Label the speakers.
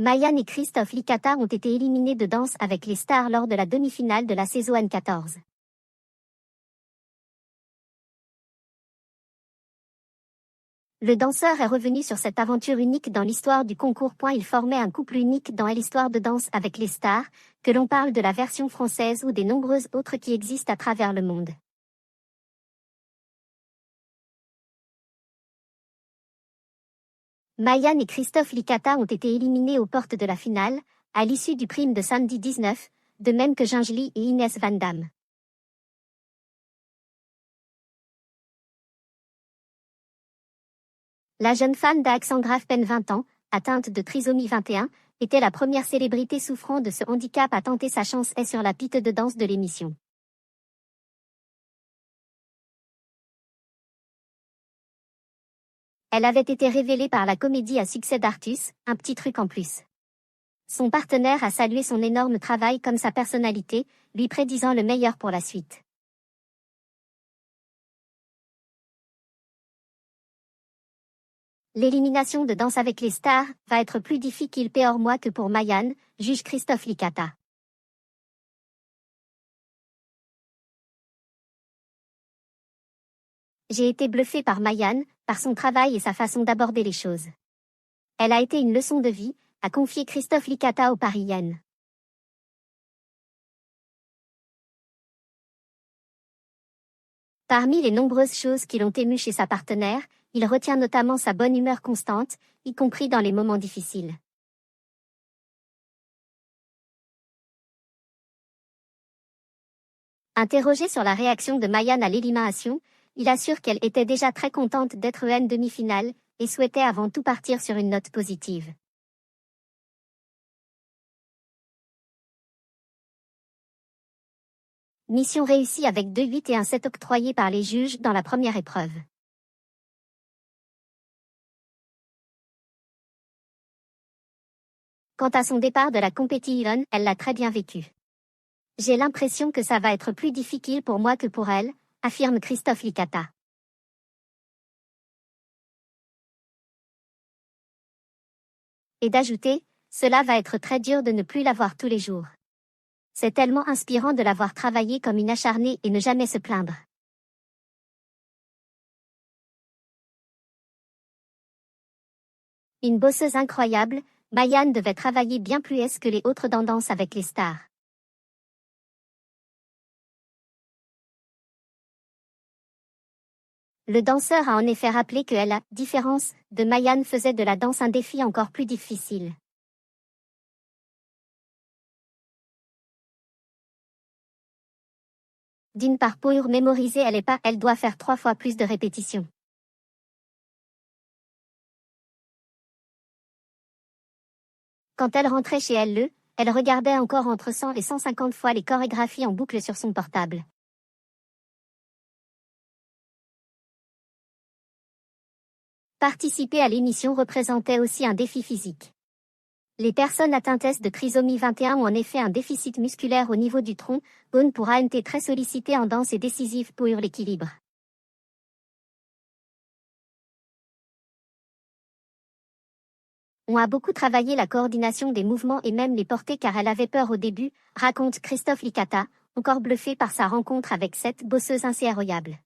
Speaker 1: Mayan et Christophe Licata ont été éliminés de Danse avec les stars lors de la demi-finale de la saison N14. Le danseur est revenu sur cette aventure unique dans l'histoire du concours. Il formait un couple unique dans l'histoire de Danse avec les stars, que l'on parle de la version française ou des nombreuses autres qui existent à travers le monde. Mayan et Christophe Licata ont été éliminés aux portes de la finale, à l'issue du prime de samedi 19, de même que Gingerly et Inès Van Damme. La jeune femme d'Accent grave peine 20 ans, atteinte de trisomie 21, était la première célébrité souffrant de ce handicap à tenter sa chance sur la piste de danse de l'émission. Elle avait été révélée par la comédie à succès d'Artus, un petit truc en plus. Son partenaire a salué son énorme travail comme sa personnalité, lui prédisant le meilleur pour la suite. L'élimination de Danse avec les stars va être plus difficile pour moi que pour Mayan, juge Christophe Licata. J'ai été bluffé par Mayan, par son travail et sa façon d'aborder les choses. Elle a été une leçon de vie, a confié Christophe Licata aux Parisiennes. Parmi les nombreuses choses qui l'ont ému chez sa partenaire, il retient notamment sa bonne humeur constante, y compris dans les moments difficiles. Interrogé sur la réaction de Mayan à l'élimination, il assure qu'elle était déjà très contente d'être en demi-finale et souhaitait avant tout partir sur une note positive. Mission réussie avec 2-8 et un 7 octroyés par les juges dans la première épreuve. Quant à son départ de la compétition, elle l'a très bien vécu. J'ai l'impression que ça va être plus difficile pour moi que pour elle, affirme Christophe Licata. Et d'ajouter, cela va être très dur de ne plus la voir tous les jours. C'est tellement inspirant de la voir travailler comme une acharnée et ne jamais se plaindre. Une bosseuse incroyable, Mayan devait travailler bien plus que les autres dans Danse avec les stars. Le danseur a en effet rappelé que la différence de Mayan faisait de la danse un défi encore plus difficile. D'une part pour mémoriser elle doit faire 3 fois plus de répétitions. Quand elle rentrait chez elle regardait encore entre 100 et 150 fois les chorégraphies en boucle sur son portable. Participer à l'émission représentait aussi un défi physique. Les personnes atteintes de trisomie 21 ont en effet un déficit musculaire au niveau du tronc, une pour ANT très sollicité en danse et décisive pour l'équilibre. On a beaucoup travaillé la coordination des mouvements et même les portées car elle avait peur au début, raconte Christophe Licata, encore bluffé par sa rencontre avec cette bosseuse incroyable.